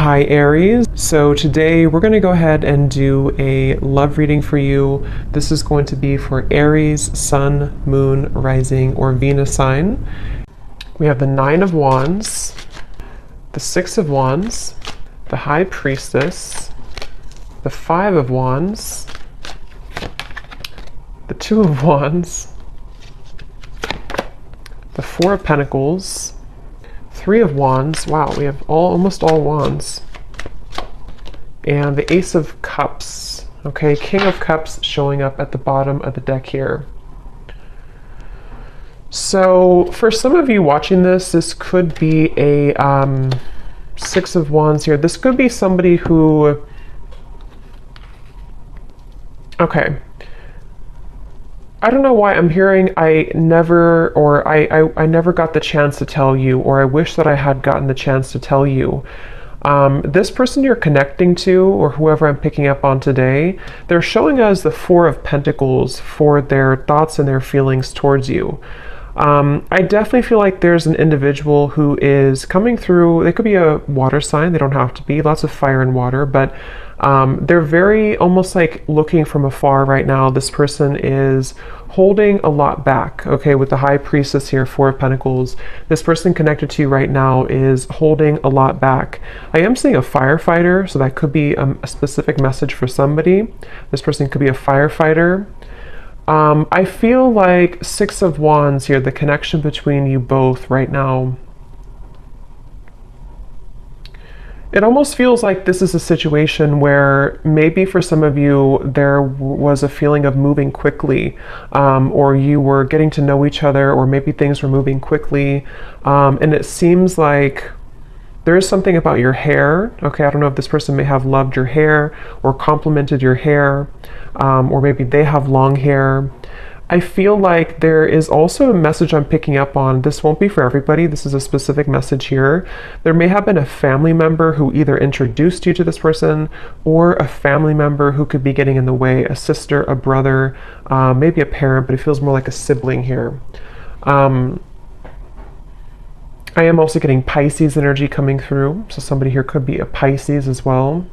Hi Aries. So today we're going to go ahead and do a love reading for you. This is going to be for Aries, Sun, Moon, Rising, or Venus sign. We have the Nine of Wands, the Six of Wands, the High Priestess, the Five of Wands, the Two of Wands, the Four of Pentacles, Three of Wands. Wow, we have almost all wands. And the Ace of Cups. Okay, King of Cups showing up at the bottom of the deck here. So for some of you watching this could be a Six of Wands here. This could be somebody who, okay, I don't know why I'm hearing I never got the chance to tell you, or I wish that I had gotten the chance to tell you. This person you're connecting to, or whoever I'm picking up on today, they're showing us the Four of Pentacles for their thoughts and their feelings towards you. I definitely feel like there's an individual who is coming through. They could be a water sign. They don't have to be. Lots of fire and water, but they're very almost like looking from afar right now. This person is holding a lot back, okay, with the High Priestess here, Four of Pentacles. This person connected to you right now is holding a lot back. I am seeing a firefighter, so that could be a specific message for somebody. This person could be a firefighter. I feel like Six of Wands here, the connection between you both right now. It almost feels like this is a situation where maybe for some of you there was a feeling of moving quickly, or you were getting to know each other, or maybe things were moving quickly, and it seems like there is something about your hair. Okay, I don't know if this person may have loved your hair or complimented your hair, or maybe they have long hair. I feel like there is also a message I'm picking up on. This won't be for everybody. This is a specific message here. There may have been a family member who either introduced you to this person, or a family member who could be getting in the way, a sister, a brother, maybe a parent, but it feels more like a sibling here. I am also getting Pisces energy coming through, so somebody here could be a Pisces as well.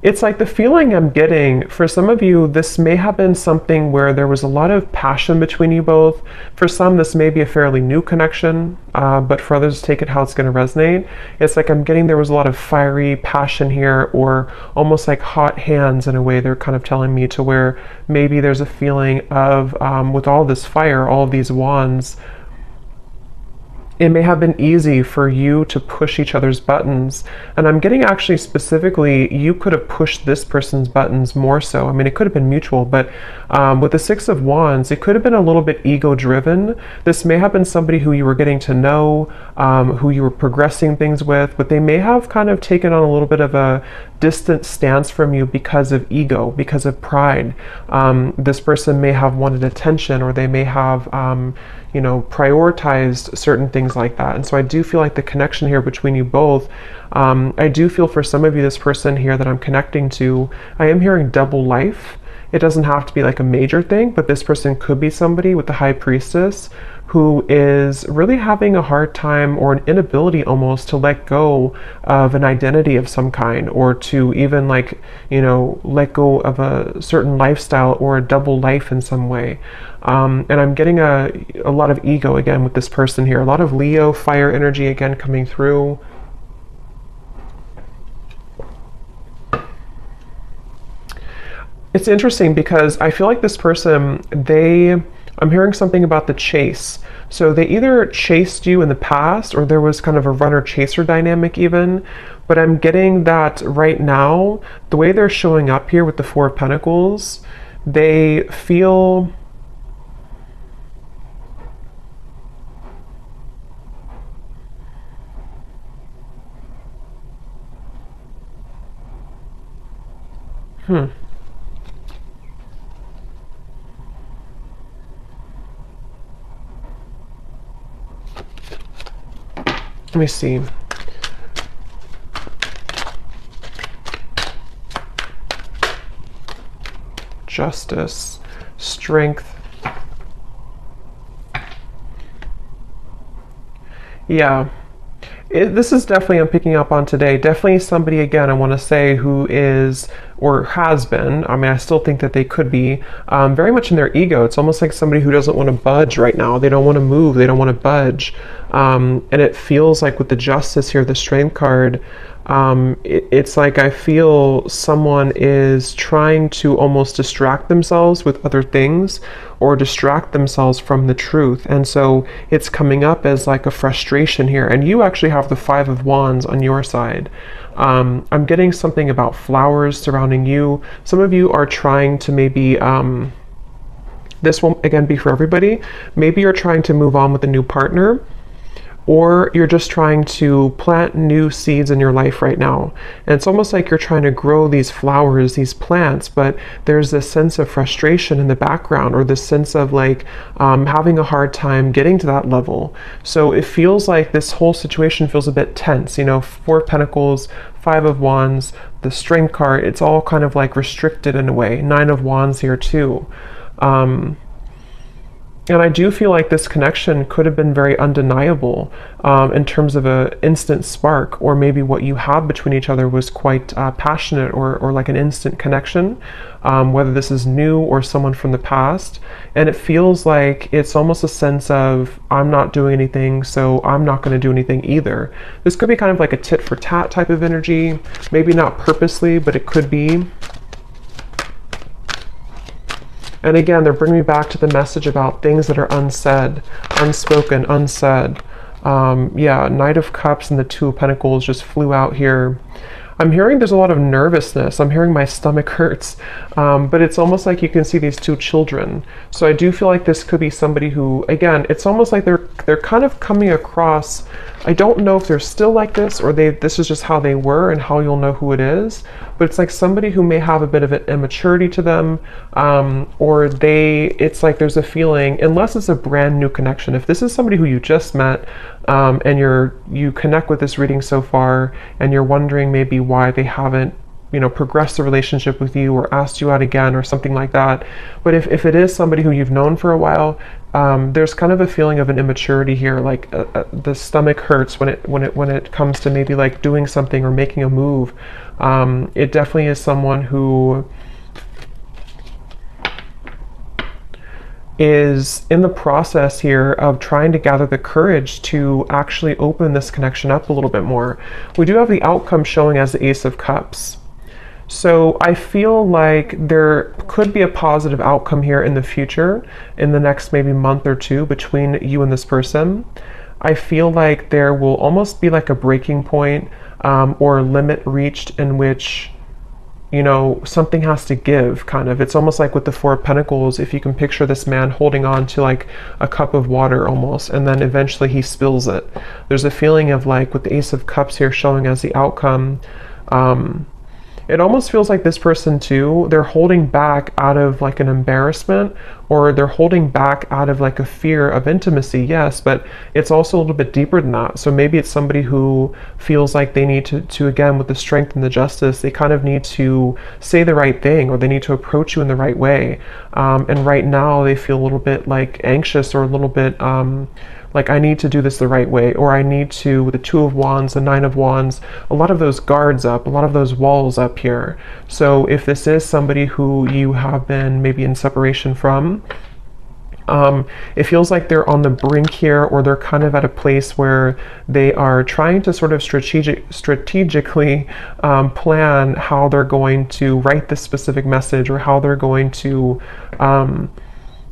It's like the feeling I'm getting, for some of you, this may have been something where there was a lot of passion between you both. For some, this may be a fairly new connection, but for others, take it how it's going to resonate. It's like I'm getting there was a lot of fiery passion here, or almost like hot hands in a way. They're kind of telling me to where maybe there's a feeling of, with all this fire, all of these wands, it may have been easy for you to push each other's buttons. And I'm getting actually specifically, you could have pushed this person's buttons more so. I mean, it could have been mutual, but with the Six of Wands, it could have been a little bit ego-driven. This may have been somebody who you were getting to know, who you were progressing things with, but they may have kind of taken on a little bit of a distant stance from you because of ego, because of pride. This person may have wanted attention, or they may have prioritized certain things like that. And so I do feel like the connection here between you both, I do feel for some of you, this person here that I'm connecting to, I am hearing double life. It doesn't have to be like a major thing, but this person could be somebody with the High Priestess who is really having a hard time, or an inability almost, to let go of an identity of some kind, or to even let go of a certain lifestyle or a double life in some way. And I'm getting a lot of ego again with this person here, a lot of Leo fire energy again coming through. It's interesting because I feel like this person, I'm hearing something about the chase. So they either chased you in the past, or there was kind of a runner-chaser dynamic even. But I'm getting that right now, the way they're showing up here with the Four of Pentacles, they feel... Let me see. Justice. Strength. Yeah. This is definitely, I'm picking up on today, definitely somebody, again, I want to say, who is or has been, I mean, I still think that they could be very much in their ego. It's almost like somebody who doesn't want to budge right now. They don't want to move. They don't want to budge. And it feels like with the Justice here, the Strength card, it's like I feel someone is trying to almost distract themselves with other things or distract themselves from the truth. And so it's coming up as like a frustration here. And you actually have the Five of Wands on your side. I'm getting something about flowers surrounding you. Some of you are trying to maybe, this won't again be for everybody. Maybe you're trying to move on with a new partner, or you're just trying to plant new seeds in your life right now. And it's almost like you're trying to grow these flowers, these plants, but there's this sense of frustration in the background, or this sense of like having a hard time getting to that level. So it feels like this whole situation feels a bit tense. You know, Four of Pentacles, Five of Wands, the Strength card, it's all kind of like restricted in a way. Nine of Wands here too. And I do feel like this connection could have been very undeniable in terms of an instant spark, or maybe what you had between each other was quite passionate, or like an instant connection, whether this is new or someone from the past. And it feels like it's almost a sense of, I'm not doing anything, so I'm not going to do anything either. This could be kind of like a tit for tat type of energy, maybe not purposely, but it could be. And again, they're bringing me back to the message about things that are unsaid, unspoken, unsaid. Yeah, Knight of Cups and the Two of Pentacles just flew out here. I'm hearing there's a lot of nervousness. I'm hearing my stomach hurts. But it's almost like you can see these two children. So I do feel like this could be somebody who, again, it's almost like they're kind of coming across. I don't know if they're still like this, or this is just how they were and how you'll know who it is. But it's like somebody who may have a bit of an immaturity to them, or it's like there's a feeling, unless it's a brand new connection. If this is somebody who you just met, and you connect with this reading so far, and you're wondering maybe why they haven't, progressed the relationship with you or asked you out again or something like that. But if it is somebody who you've known for a while, there's kind of a feeling of an immaturity here. Like the stomach hurts when it comes to maybe like doing something or making a move. It definitely is someone who is in the process here of trying to gather the courage to actually open this connection up a little bit more. We do have the outcome showing as the Ace of Cups. So I feel like there could be a positive outcome here in the future, in the next maybe month or two, between you and this person. I feel like there will almost be like a breaking point, or a limit reached in which something has to give, kind of. It's almost like with the Four of Pentacles, if you can picture this man holding on to like a cup of water almost, and then eventually he spills it. There's a feeling of like with the Ace of Cups here showing as the outcome, it almost feels like this person too, they're holding back out of like an embarrassment, or they're holding back out of like a fear of intimacy, yes, but it's also a little bit deeper than that. So maybe it's somebody who feels like they need to again, with the Strength and the Justice, they kind of need to say the right thing, or they need to approach you in the right way. And right now they feel a little bit like anxious, or a little bit like, I need to do this the right way, or I need to, with the Two of Wands, the Nine of Wands, a lot of those guards up, a lot of those walls up here. So if this is somebody who you have been maybe in separation from, it feels like they're on the brink here, or they're kind of at a place where they are trying to sort of strategically plan how they're going to write this specific message, or how they're going to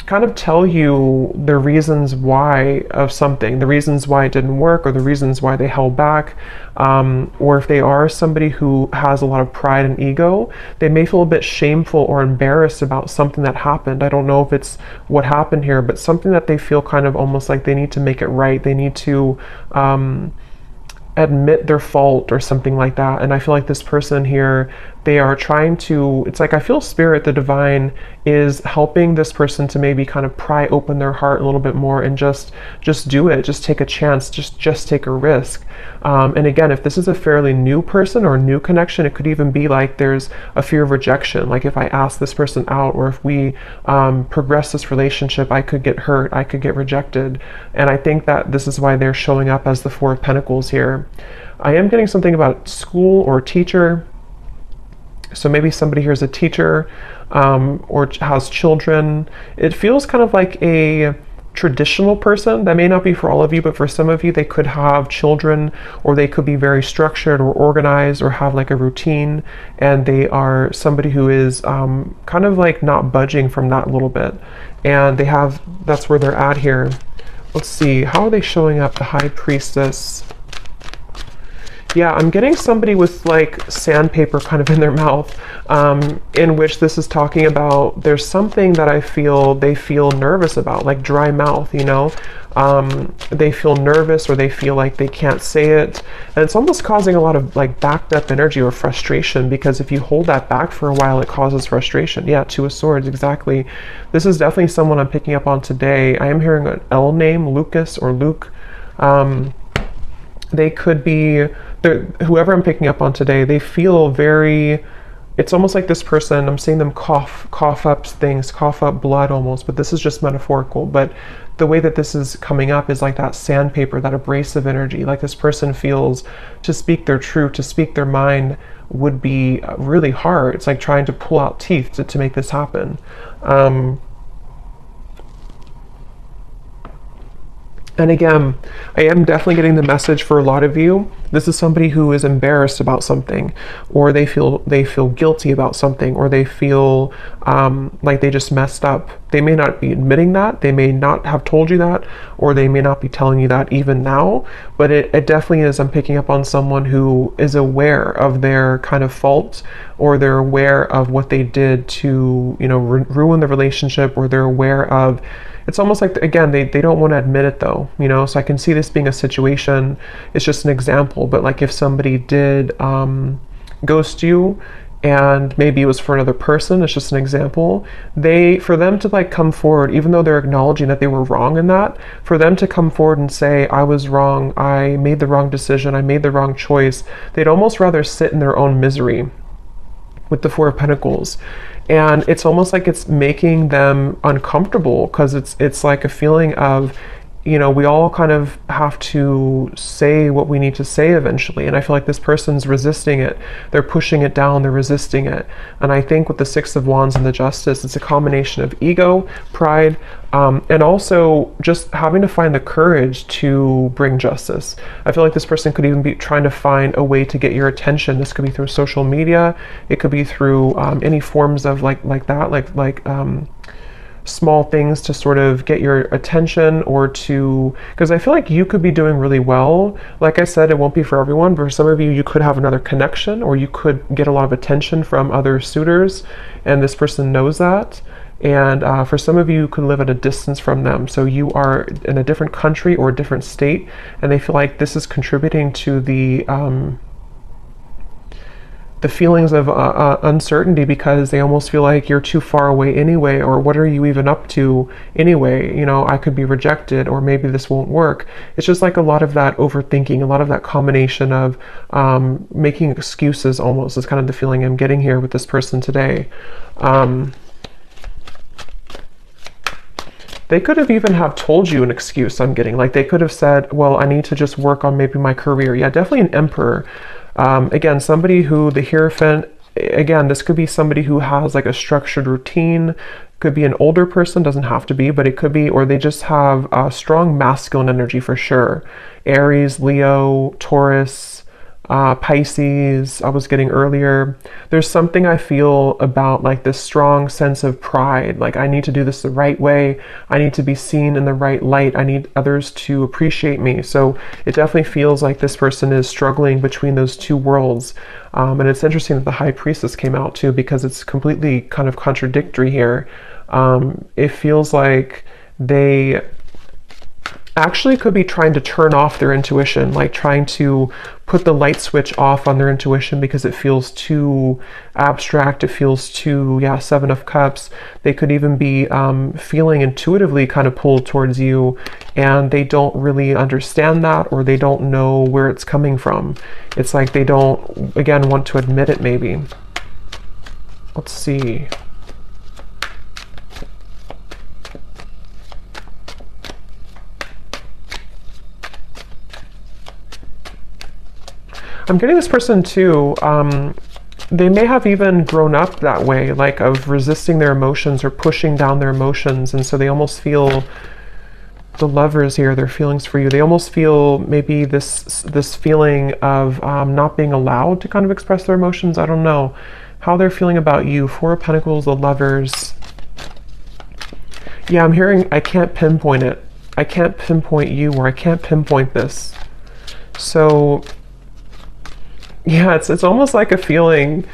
kind of tell you the reasons why of something, the reasons why it didn't work, or the reasons why they held back. Or if they are somebody who has a lot of pride and ego, they may feel a bit shameful or embarrassed about something that happened. I don't know if it's what happened here, but something that they feel kind of almost like they need to make it right. They need to admit their fault or something like that. And I feel like this person here, they are trying to, it's like I feel spirit, the divine, is helping this person to maybe kind of pry open their heart a little bit more and just do it, just take a chance, just take a risk. And again, if this is a fairly new person or new connection, it could even be like there's a fear of rejection. Like if I ask this person out, or if we progress this relationship, I could get hurt, I could get rejected. And I think that this is why they're showing up as the Four of Pentacles here. I am getting something about school or teacher. So maybe somebody here is a teacher, or has children. It feels kind of like a traditional person. That may not be for all of you, but for some of you, they could have children, or they could be very structured or organized, or have like a routine, and they are somebody who is kind of like not budging from that a little bit. And they have, that's where they're at here. Let's see, how are they showing up? The High Priestess. Yeah, I'm getting somebody with like sandpaper kind of in their mouth, in which this is talking about there's something that I feel they feel nervous about, like dry mouth, you know? They feel nervous, or they feel like they can't say it. And it's almost causing a lot of like backed up energy or frustration, because if you hold that back for a while, it causes frustration. Yeah, Two of Swords, exactly. This is definitely someone I'm picking up on today. I am hearing an L name, Lucas or Luke. They could be, whoever I'm picking up on today, they feel very, it's almost like this person, I'm seeing them cough up things, cough up blood almost, but this is just metaphorical. But the way that this is coming up is like that sandpaper, that abrasive energy. Like this person feels to speak their truth, to speak their mind would be really hard. It's like trying to pull out teeth to make this happen. And again, I am definitely getting the message for a lot of you. This is somebody who is embarrassed about something, or they feel guilty about something, or they feel like they just messed up. They may not be admitting that, they may not have told you that, or they may not be telling you that even now, but it definitely is, I'm picking up on someone who is aware of their kind of fault, or they're aware of what they did to, you know, ruin the relationship, or they're aware of, it's almost like, again, they don't want to admit it though, you know? So I can see this being a situation, it's just an example, but like if somebody did ghost you, and maybe it was for another person, it's just an example, for them to like come forward, even though they're acknowledging that they were wrong in that, for them to come forward and say, I was wrong, I made the wrong decision, I made the wrong choice, they'd almost rather sit in their own misery with the Four of Pentacles. And it's almost like it's making them uncomfortable, because it's like a feeling of, you know, we all kind of have to say what we need to say eventually. And I feel like this person's resisting it. They're pushing it down, they're resisting it. And I think with the Six of Wands and the Justice, it's a combination of ego, pride, and also just having to find the courage to bring justice. I feel like this person could even be trying to find a way to get your attention. This could be through social media. It could be through any forms of like small things to sort of get your attention, or to, because I feel like you could be doing really well. Like I said, it won't be for everyone, but for some of you, you could have another connection, or you could get a lot of attention from other suitors, and this person knows that. And for some of you, you could live at a distance from them. So you are in a different country or a different state, and they feel like this is contributing to the feelings of uncertainty, because they almost feel like you're too far away anyway, or what are you even up to anyway? You know, I could be rejected, or maybe this won't work. It's just like a lot of that overthinking, a lot of that combination of making excuses almost is kind of the feeling I'm getting here with this person today. They could have even have told you an excuse, I'm getting. Like they could have said, well, I need to just work on maybe my career. Yeah, definitely an Emperor. Again, somebody who, the Hierophant, again, this could be somebody who has like a structured routine, could be an older person, doesn't have to be, but it could be, or they just have a strong masculine energy for sure. Aries, Leo, Taurus, Pisces, I was getting earlier. There's something I feel about like this strong sense of pride. Like I need to do this the right way. I need to be seen in the right light. I need others to appreciate me. So it definitely feels like this person is struggling between those two worlds. And it's interesting that the High Priestess came out too, because it's completely kind of contradictory here. It feels like they actually could be trying to turn off their intuition, like trying to put the light switch off on their intuition because it feels too abstract. It feels too, yeah, Seven of Cups. They could even be feeling intuitively kind of pulled towards you, and they don't really understand that, or they don't know where it's coming from. It's like they don't, again, want to admit it maybe. Let's see. I'm getting this person too, they may have even grown up that way, like of resisting their emotions or pushing down their emotions, and so they almost feel, the Lovers here, their feelings for you, they almost feel maybe this feeling of not being allowed to kind of express their emotions. I don't know how they're feeling about you. Four of Pentacles, the Lovers. Yeah, I'm hearing, I can't pinpoint it. I can't pinpoint you, or I can't pinpoint this. So yeah, it's almost like a feeling.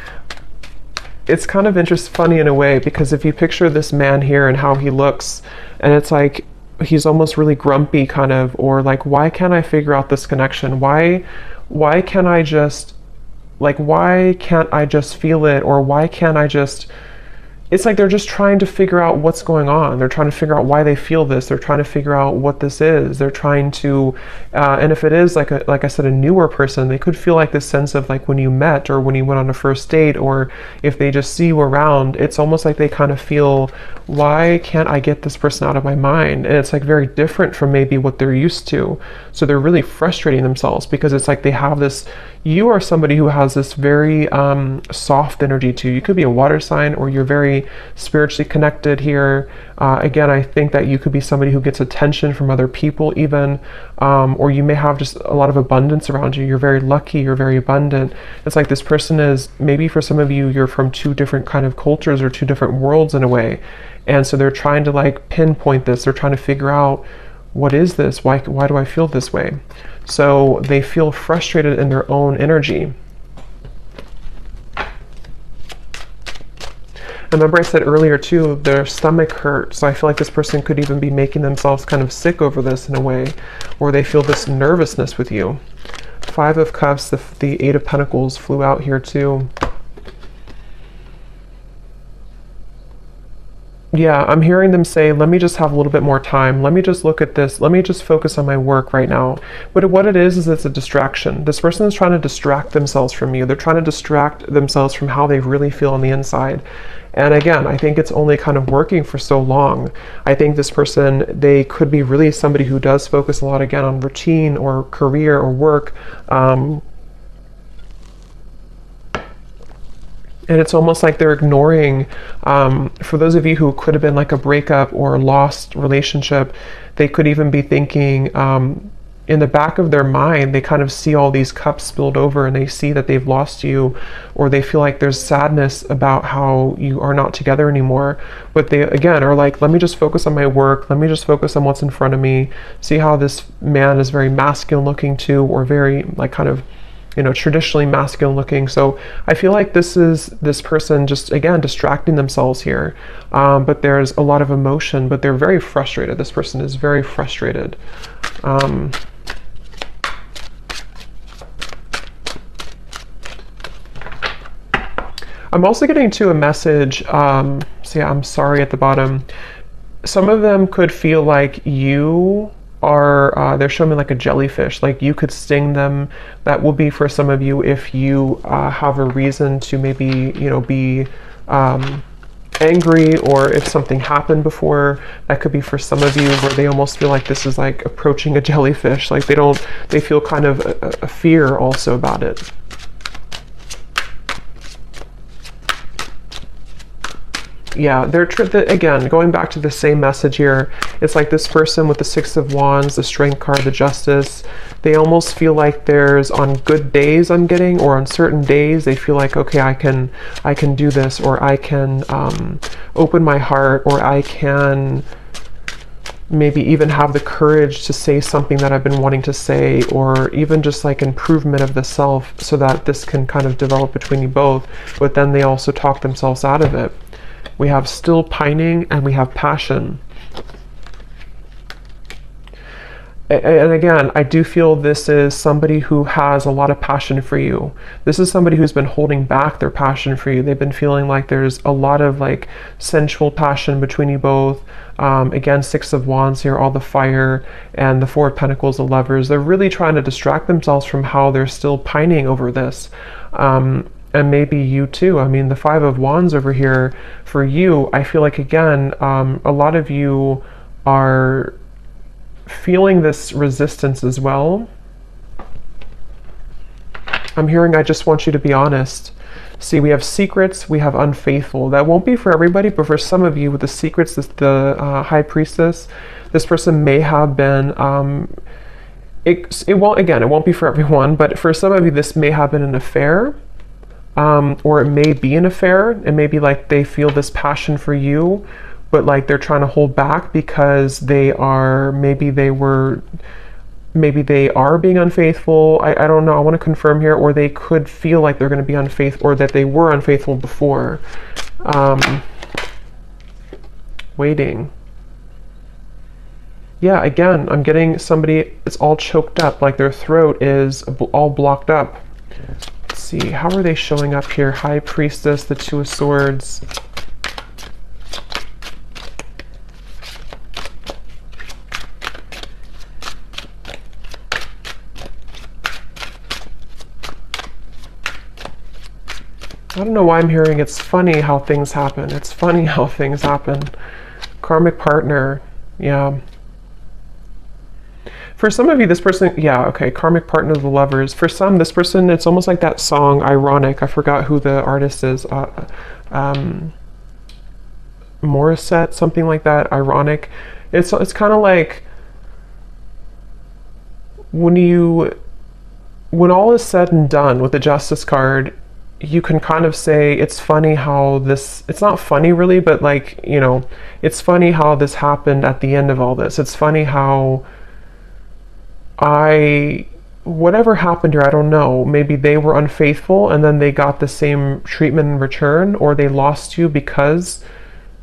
It's kind of funny in a way, because if you picture this man here and how he looks, and it's like he's almost really grumpy kind of, or like, why can't I figure out this connection? Why can't I just, like, why can't I just feel it? Or why can't I just, it's like they're just trying to figure out what's going on. They're trying to figure out why they feel this. They're trying to figure out what this is. They're trying to, and if it is like I said, a newer person, they could feel like this sense of like when you met, or when you went on a first date, or if they just see you around, it's almost like they kind of feel, why can't I get this person out of my mind? And it's like very different from maybe what they're used to. So they're really frustrating themselves, because it's like they have this, you are somebody who has this very soft energy too. You could be a water sign, or you're very spiritually connected here. Again, I think that you could be somebody who gets attention from other people even, or you may have just a lot of abundance around you. You're very lucky, you're very abundant. It's like this person is, maybe for some of you, you're from two different kind of cultures or two different worlds in a way. And so they're trying to like pinpoint this. They're trying to figure out, what is this? Why do I feel this way? So they feel frustrated in their own energy. Remember I said earlier too, their stomach hurts. So I feel like this person could even be making themselves kind of sick over this in a way, or they feel this nervousness with you. Five of Cups, the Eight of Pentacles flew out here too. Yeah, I'm hearing them say, let me just have a little bit more time. Let me just look at this. Let me just focus on my work right now. But what it is it's a distraction. This person is trying to distract themselves from you. They're trying to distract themselves from how they really feel on the inside. And again, I think it's only kind of working for so long. I think this person, they could be really somebody who does focus a lot, again, on routine or career or work. And it's almost like they're ignoring, for those of you who could have been like a breakup or a lost relationship, they could even be thinking, in the back of their mind, they kind of see all these cups spilled over, and they see that they've lost you, or they feel like there's sadness about how you are not together anymore. But they, again, are like, let me just focus on my work. Let me just focus on what's in front of me. See how this man is very masculine looking too, or very like kind of, you know, traditionally masculine looking. So I feel like this is this person just, again, distracting themselves here. But there's a lot of emotion, but they're very frustrated. This person is very frustrated. I'm also getting to a message, so yeah, I'm sorry at the bottom. Some of them could feel like you are, they're showing me like a jellyfish, like you could sting them. That will be for some of you if you have a reason to maybe, you know, be angry, or if something happened before. That could be for some of you where they almost feel like this is like approaching a jellyfish, like they feel kind of a fear also about it. Yeah, again, going back to the same message here, it's like this person with the Six of Wands, the Strength card, the Justice, they almost feel like there's, on good days I'm getting, or on certain days, they feel like, okay, I can do this, or I can open my heart, or I can maybe even have the courage to say something that I've been wanting to say, or even just like improvement of the self, so that this can kind of develop between you both. But then they also talk themselves out of it. We have still pining, and we have passion. And again, I do feel this is somebody who has a lot of passion for you. This is somebody who's been holding back their passion for you. They've been feeling like there's a lot of like sensual passion between you both. Again, Six of Wands here, all the fire, and the Four of Pentacles, the Lovers. They're really trying to distract themselves from how they're still pining over this. And maybe you too. I mean, the Five of Wands over here for you, I feel like, again, a lot of you are feeling this resistance as well. I'm hearing, I just want you to be honest. See, we have secrets, we have unfaithful. That won't be for everybody, but for some of you with the secrets, the High Priestess, this person may have been, it won't be for everyone, but for some of you, this may have been an affair, or it may be an affair. It may be like they feel this passion for you, but like they're trying to hold back because maybe they are being unfaithful. I don't know. I want to confirm here, or they could feel like they're going to be unfaithful, or that they were unfaithful before. Waiting. Yeah, again, I'm getting somebody, it's all choked up, like their throat is all blocked up. Let's see, how are they showing up here? High Priestess, the Two of Swords. I don't know why I'm hearing it's funny how things happen. It's funny how things happen. Karmic partner. Yeah. For some of you, this person, yeah, okay, karmic partner of the Lovers. For some, this person, it's almost like that song, Ironic. I forgot who the artist is. Morissette, something like that, Ironic. It's kind of like when all is said and done with the Justice card, you can kind of say it's funny how this, it's not funny really, but like, you know, it's funny how this happened at the end of all this. It's funny how whatever happened here, I don't know, maybe they were unfaithful and then they got the same treatment in return, or they lost you because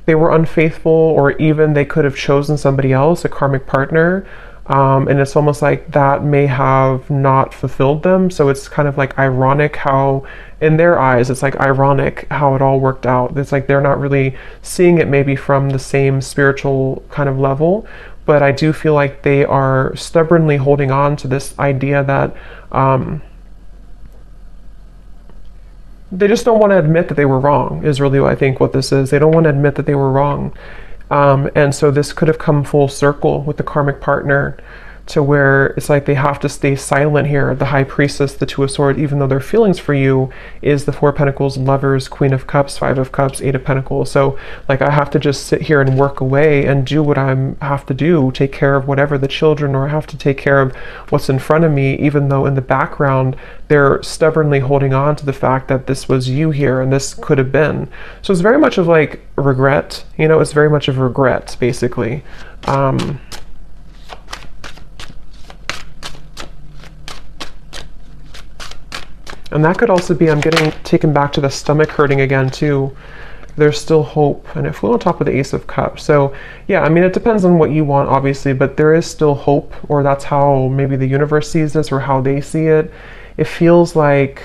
they were unfaithful, or even they could have chosen somebody else, a karmic partner. And it's almost like that may have not fulfilled them. So it's kind of like ironic how, in their eyes, it's like ironic how it all worked out. It's like they're not really seeing it maybe from the same spiritual kind of level. But I do feel like they are stubbornly holding on to this idea that they just don't want to admit that they were wrong, is really what I think what this is. They don't want to admit that they were wrong. And so this could have come full circle with the karmic partner, to where it's like they have to stay silent here. The High Priestess, the Two of Swords, even though their feelings for you is the Four of Pentacles, Lovers, Queen of Cups, Five of Cups, Eight of Pentacles. So like I have to just sit here and work away and do what I have to do, take care of whatever the children, or I have to take care of what's in front of me, even though in the background they're stubbornly holding on to the fact that this was you here and this could have been. So it's very much of like regret, you know, it's very much of regret basically. And that could also be, I'm getting taken back to the stomach hurting again too. There's still hope. And it flew on top of the Ace of Cups. So yeah, I mean, it depends on what you want, obviously, but there is still hope, or that's how maybe the universe sees this, or how they see it. It feels like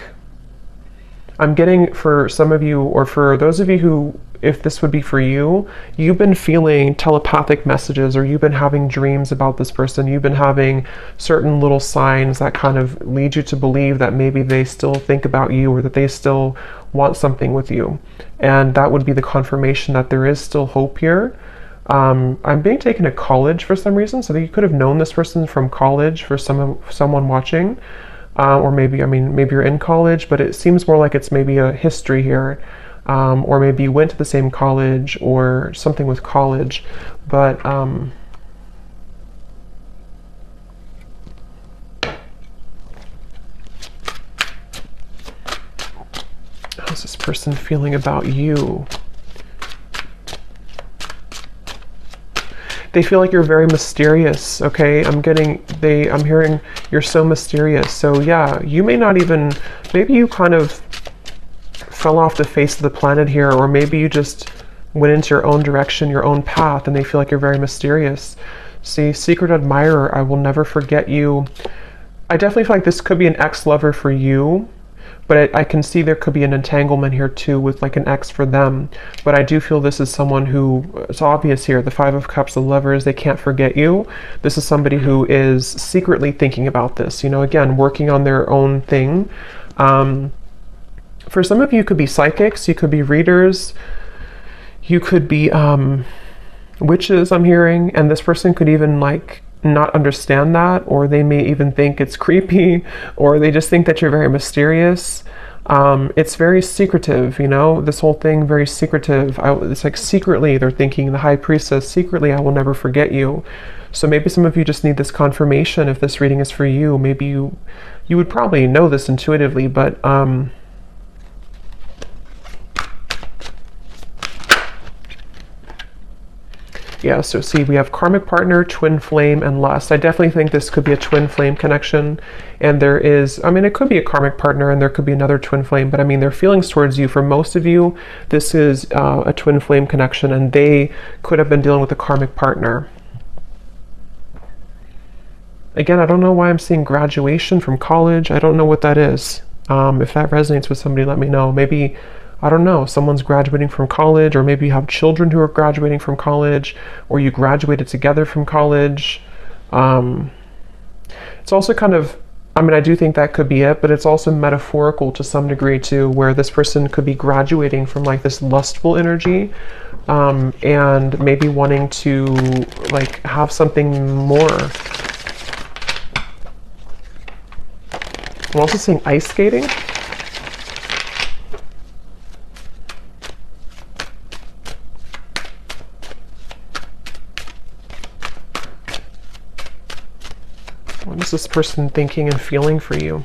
I'm getting, for some of you, or for those of you who, if this would be for you, you've been feeling telepathic messages, or you've been having dreams about this person. You've been having certain little signs that kind of lead you to believe that maybe they still think about you, or that they still want something with you. And that would be the confirmation that there is still hope here. I'm being taken to college for some reason, so that you could have known this person from college, for someone watching. Or maybe, I mean, maybe you're in college, but it seems more like it's maybe a history here. Or maybe you went to the same college, or something with college, but how's this person feeling about you? They feel like you're very mysterious, okay? I'm hearing you're so mysterious. So yeah, you may not even, maybe you kind of fell off the face of the planet here, or maybe you just went into your own direction, your own path, and they feel like you're very mysterious. See, secret admirer, I will never forget you. I definitely feel like this could be an ex-lover for you, but I can see there could be an entanglement here too with like an ex for them. But I do feel this is someone who, it's obvious here, the Five of Cups, the lovers, they can't forget you. This is somebody who is secretly thinking about this, you know, again, working on their own thing. For some of you, could be psychics, you could be readers, you could be witches, I'm hearing, and this person could even like not understand that, or they may even think it's creepy, or they just think that you're very mysterious. It's very secretive, you know, this whole thing, very secretive. It's like secretly they're thinking, the high priestess, secretly I will never forget you. So maybe some of you just need this confirmation if this reading is for you. Maybe you would probably know this intuitively, but yeah, so see, we have karmic partner, twin flame, and lust. I definitely think this could be a twin flame connection. And there is, I mean, it could be a karmic partner and there could be another twin flame, but I mean, their feelings towards you, for most of you, this is a twin flame connection, and they could have been dealing with a karmic partner. Again, I don't know why I'm seeing graduation from college. I don't know what that is. If that resonates with somebody, let me know. Maybe, I don't know, someone's graduating from college, or maybe you have children who are graduating from college, or you graduated together from college. It's also kind of, I mean, I do think that could be it, but it's also metaphorical to some degree too, where this person could be graduating from like this lustful energy, and maybe wanting to like have something more. I'm also seeing ice skating. What is this person thinking and feeling for you?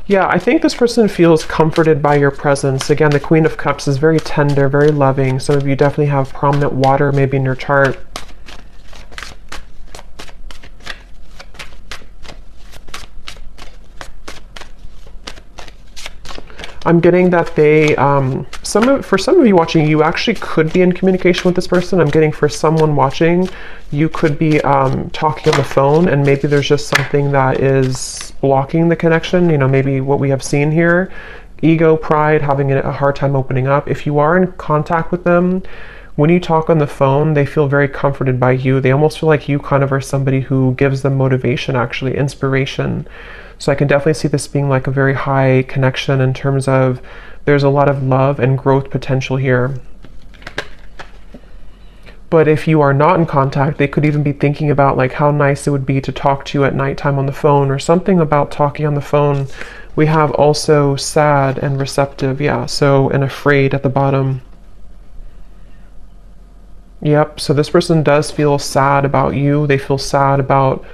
Yeah, I think this person feels comforted by your presence. Again, the Queen of Cups is very tender, very loving. Some of you definitely have prominent water maybe in your chart. I'm getting that they, for some of you watching, you actually could be in communication with this person. I'm getting for someone watching, you could be talking on the phone, and maybe there's just something that is blocking the connection. You know, maybe what we have seen here, ego, pride, having a hard time opening up. If you are in contact with them, when you talk on the phone, they feel very comforted by you. They almost feel like you kind of are somebody who gives them motivation, actually, inspiration. So I can definitely see this being like a very high connection in terms of there's a lot of love and growth potential here. But if you are not in contact, they could even be thinking about like how nice it would be to talk to you at nighttime on the phone, or something about talking on the phone. We have also sad and receptive, yeah, so, and afraid at the bottom. Yep, so this person does feel sad about you. They feel sad about,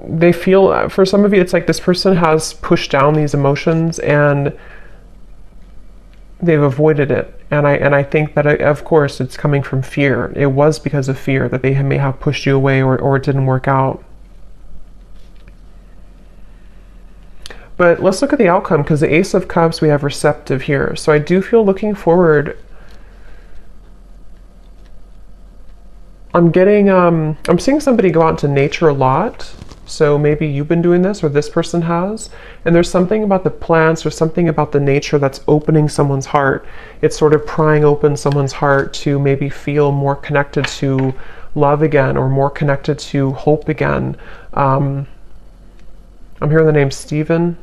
they feel, for some of you, it's like this person has pushed down these emotions and they've avoided it. And I think that, of course, it's coming from fear. It was because of fear that they may have pushed you away, or it didn't work out. But let's look at the outcome, because the Ace of Cups, we have receptive here. So I do feel looking forward. I'm getting, I'm seeing somebody go out into nature a lot. So maybe you've been doing this, or this person has. And there's something about the plants or something about the nature that's opening someone's heart. It's sort of prying open someone's heart to maybe feel more connected to love again, or more connected to hope again. I'm hearing the name Stephen.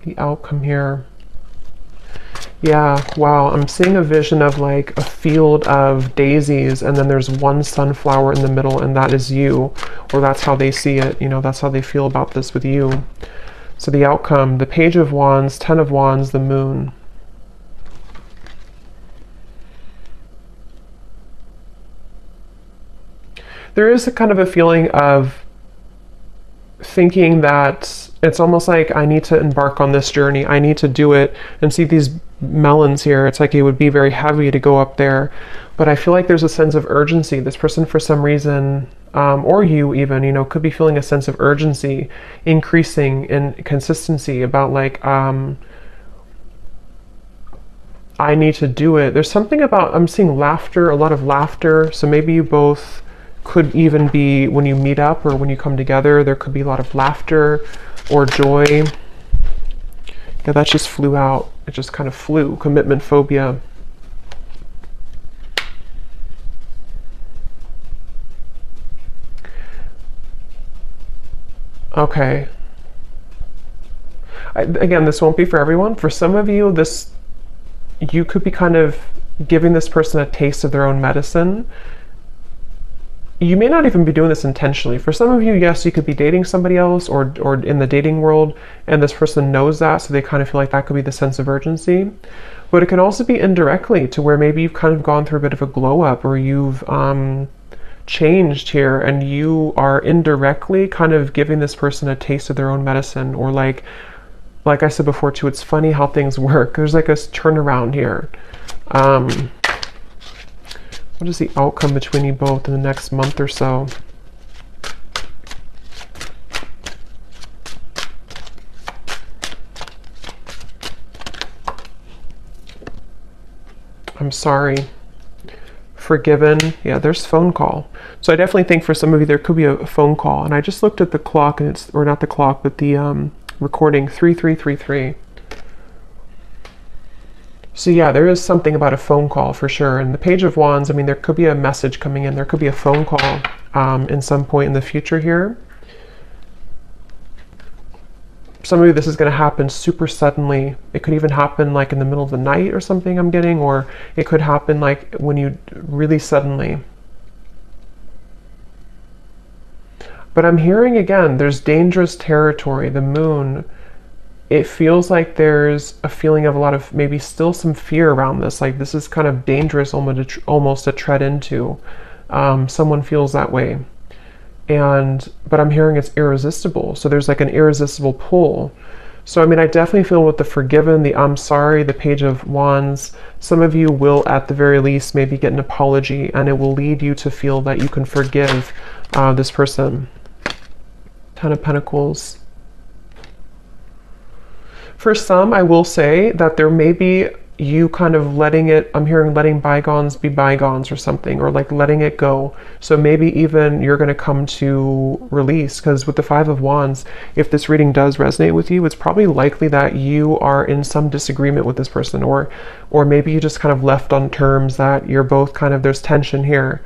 The outcome here. Yeah, wow, I'm seeing a vision of like a field of daisies, and then there's one sunflower in the middle, and that is you, or that's how they see it, you know, that's how they feel about this with you. So the outcome, the Page of Wands, Ten of Wands, the Moon. There is a kind of a feeling of thinking that it's almost like I need to embark on this journey. I need to do it. And see these melons here, it's like it would be very heavy to go up there. But I feel like there's a sense of urgency. This person, for some reason, or you even, you know, could be feeling a sense of urgency, increasing in consistency about like, I need to do it. There's something about, I'm seeing laughter, a lot of laughter. So maybe you both could even be, when you meet up or when you come together, there could be a lot of laughter or joy. Yeah, that just flew out. It just kind of flew. Commitment phobia. Okay. Again, this won't be for everyone. For some of you, you could be kind of giving this person a taste of their own medicine. You may not even be doing this intentionally. For some of you, yes, you could be dating somebody else or in the dating world, and this person knows that, so they kind of feel like that could be the sense of urgency. But it can also be indirectly, to where maybe you've kind of gone through a bit of a glow up, or you've changed here, and you are indirectly kind of giving this person a taste of their own medicine. Or like I said before too, it's funny how things work. There's like a turnaround here. What is the outcome between you both in the next month or so? I'm sorry. Forgiven. Yeah, there's phone call. So I definitely think for some of you there could be a phone call. And I just looked at the clock, and it's, or not the clock, but the recording, 3333. So yeah, there is something about a phone call for sure. And the Page of Wands, I mean, there could be a message coming in. There could be a phone call in some point in the future here. Some of you, this is going to happen super suddenly. It could even happen like in the middle of the night or something, I'm getting, or it could happen like when you really suddenly. But I'm hearing again, there's dangerous territory. The moon, it feels like there's a feeling of a lot of maybe still some fear around this. Like this is kind of dangerous, almost to tread into. Someone feels that way. But I'm hearing it's irresistible. So there's like an irresistible pull. So, I mean, I definitely feel with the forgiven, the I'm sorry, the Page of Wands, some of you will at the very least maybe get an apology, and it will lead you to feel that you can forgive this person. Ten of Pentacles. For some, I will say that there may be you kind of letting it, I'm hearing letting bygones be bygones or something, or like letting it go. So maybe even you're going to come to release, because with the Five of Wands, if this reading does resonate with you, it's probably likely that you are in some disagreement with this person, or maybe you just kind of left on terms that you're both kind of, there's tension here.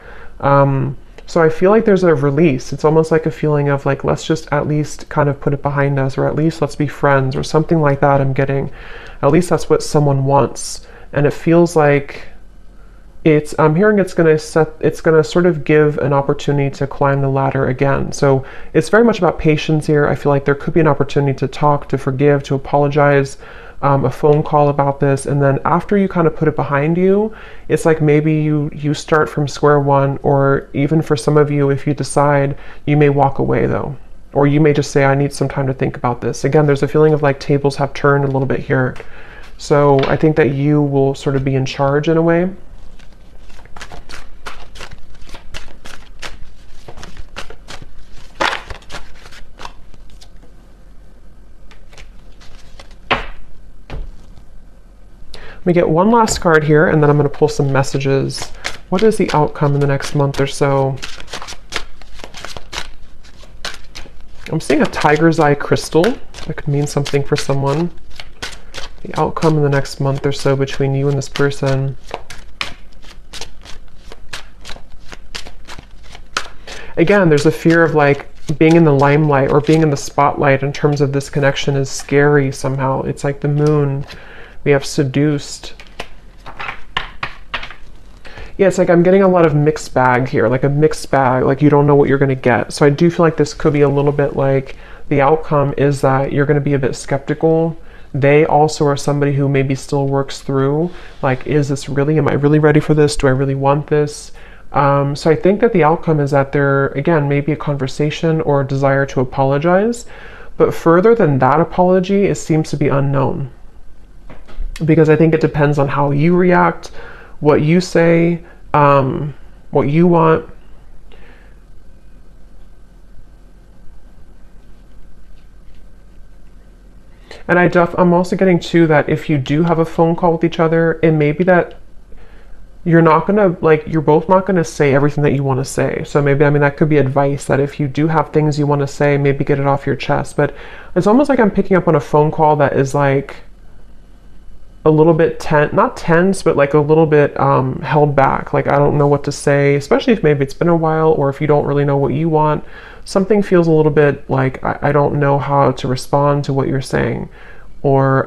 So I feel like there's a release. It's almost like a feeling of like, let's just at least kind of put it behind us, or at least let's be friends, or something like that. I'm getting, at least that's what someone wants. And it feels like I'm hearing it's going to sort of give an opportunity to climb the ladder again. So it's very much about patience here. I feel like there could be an opportunity to talk, to forgive, to apologize, a phone call about this. And then after you kind of put it behind you, it's like maybe you start from square one, or even for some of you, if you decide, you may walk away though. Or you may just say, I need some time to think about this. Again, there's a feeling of like tables have turned a little bit here. So I think that you will sort of be in charge in a way. Let me get one last card here, and then I'm going to pull some messages. What is the outcome in the next month or so? I'm seeing a tiger's eye crystal. That could mean something for someone. The outcome in the next month or so between you and this person. Again, there's a fear of like being in the limelight or being in the spotlight in terms of this connection is scary somehow. It's like the moon. We have seduced. Yeah, it's like I'm getting a lot of mixed bag here, like a mixed bag, like you don't know what you're going to get. So I do feel like this could be a little bit like the outcome is that you're going to be a bit skeptical. They also are somebody who maybe still works through, like, is this really, am I really ready for this? Do I really want this? So I think that the outcome is that there, again, maybe a conversation or a desire to apologize. But further than that apology, it seems to be unknown. Because I think it depends on how you react, what you say, what you want. And I'm also getting too that if you do have a phone call with each other, it may be that you're not gonna you're both not gonna say everything that you want to say. So maybe, I mean, that could be advice that if you do have things you want to say, maybe get it off your chest. But it's almost like I'm picking up on a phone call that is like a little bit not tense, but like a little bit held back. Like, I don't know what to say, especially if maybe it's been a while, or if you don't really know what you want. Something feels a little bit like I don't know how to respond to what you're saying, or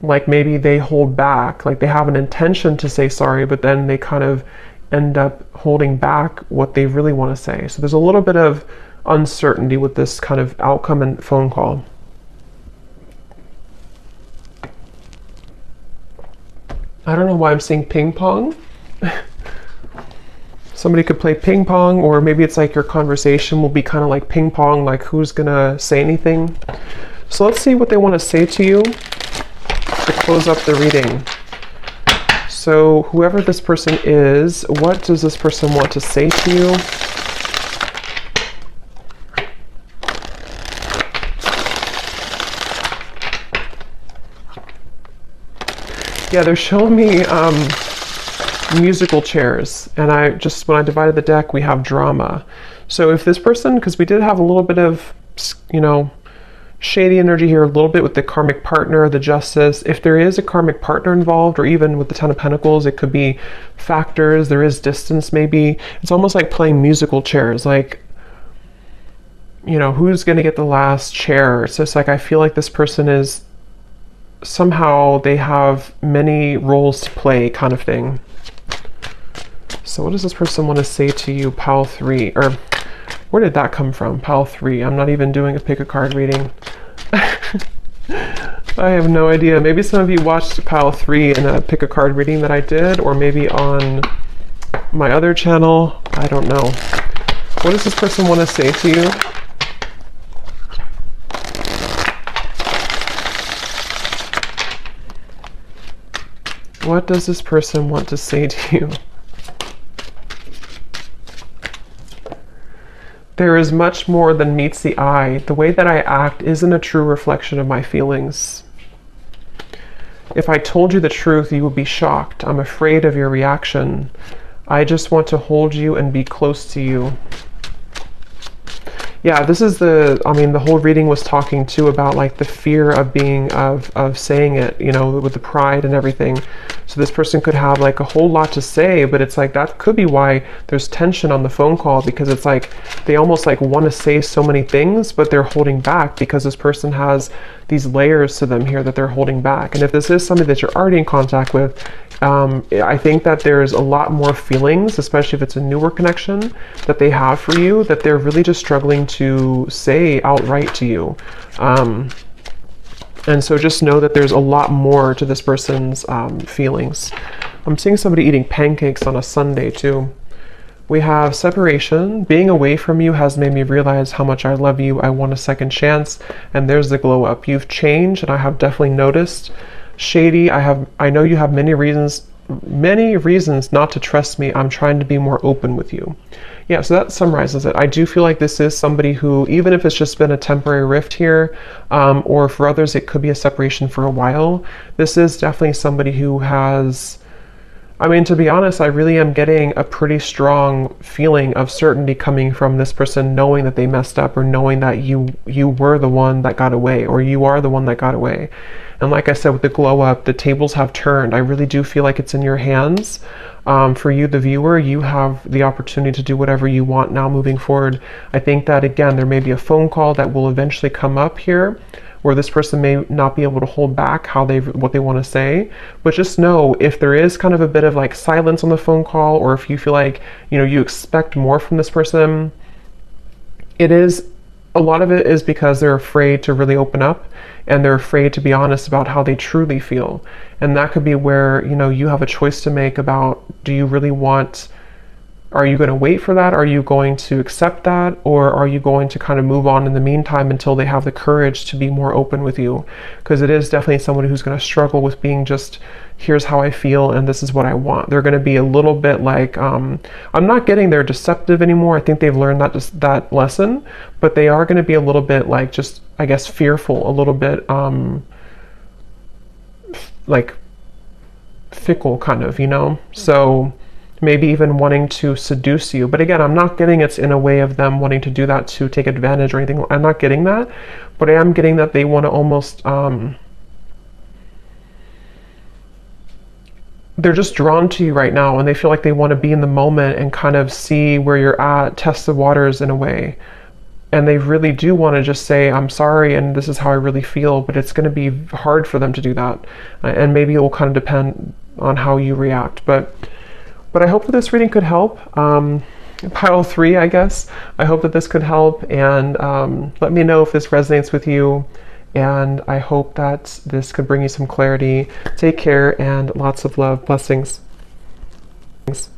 like maybe they hold back, like they have an intention to say sorry, but then they kind of end up holding back what they really want to say. So there's a little bit of uncertainty with this kind of outcome and phone call. I don't know why I'm seeing ping pong. Somebody could play ping pong, or maybe it's like your conversation will be kind of like ping pong, like who's gonna say anything. So let's see what they want to say to you to close up the reading. So whoever this person is, what does this person want to say to you? Yeah, they're showing me musical chairs, and when I divided the deck, we have drama. So if this person, because we did have a little bit of, shady energy here, a little bit with the karmic partner, the justice. If there is a karmic partner involved, or even with the Ten of Pentacles, it could be factors. There is distance, maybe. It's almost like playing musical chairs, like, who's going to get the last chair? It's just like, I feel like this person is, somehow they have many roles to play, kind of thing. So what does this person want to say to you, Pile 3? Or where did that come from, Pile 3? I'm not even doing a pick a card reading. I have no idea. Maybe some of you watched Pile 3 in a pick a card reading that I did, or maybe on my other channel. I don't know. What does this person want to say to you? What does this person want to say to you? There is much more than meets the eye. The way that I act isn't a true reflection of my feelings. If I told you the truth, you would be shocked. I'm afraid of your reaction. I just want to hold you and be close to you. Yeah, this is the whole reading was talking too about like the fear of of saying it, with the pride and everything. So this person could have like a whole lot to say, but it's like that could be why there's tension on the phone call, because it's like they almost like want to say so many things, but they're holding back because this person has these layers to them here that they're holding back. And if this is somebody that you're already in contact with, I think that there's a lot more feelings, especially if it's a newer connection that they have for you, that they're really just struggling to say outright to you. And so just know that there's a lot more to this person's feelings. I'm seeing somebody eating pancakes on a Sunday too. We have separation. Being away from you has made me realize how much I love you. I want a second chance. And there's the glow up. You've changed, and I have definitely noticed. Shady, I know you have many reasons not to trust me. I'm trying to be more open with you. Yeah, so that summarizes it. I do feel like this is somebody who, even if it's just been a temporary rift here, or for others it could be a separation for a while, this is definitely somebody who has, to be honest, I really am getting a pretty strong feeling of certainty coming from this person, knowing that they messed up, or knowing that you were the one that got away, or you are the one that got away. And like I said, with the glow up, the tables have turned. I really do feel like it's in your hands. For you, the viewer, you have the opportunity to do whatever you want now moving forward. I think that, again, there may be a phone call that will eventually come up here where this person may not be able to hold back what they want to say. But just know, if there is kind of a bit of like silence on the phone call, or if you feel like, you expect more from this person, it is a lot of it is because they're afraid to really open up, and they're afraid to be honest about how they truly feel. And that could be where, you know, you have a choice to make about, do you really want, are you going to wait for that? Are you going to accept that? Or are you going to kind of move on in the meantime until they have the courage to be more open with you? Because it is definitely someone who's going to struggle with being just, here's how I feel and this is what I want. They're going to be a little bit like, I'm not getting they're deceptive anymore. I think they've learned that lesson, but they are going to be a little bit like, just, I guess, fearful, a little bit like fickle kind of, you know? So maybe even wanting to seduce you. But again, I'm not getting it's in a way of them wanting to do that to take advantage or anything. I'm not getting that, but I am getting that they want to almost, they're just drawn to you right now, and they feel like they want to be in the moment and kind of see where you're at, test the waters in a way. And they really do want to just say, I'm sorry, and this is how I really feel, but it's going to be hard for them to do that. And maybe it will kind of depend on how you react. But I hope that this reading could help. Pile 3, I guess. I hope that this could help, and let me know if this resonates with you. And I hope that this could bring you some clarity. Take care, and lots of love. Blessings. Thanks.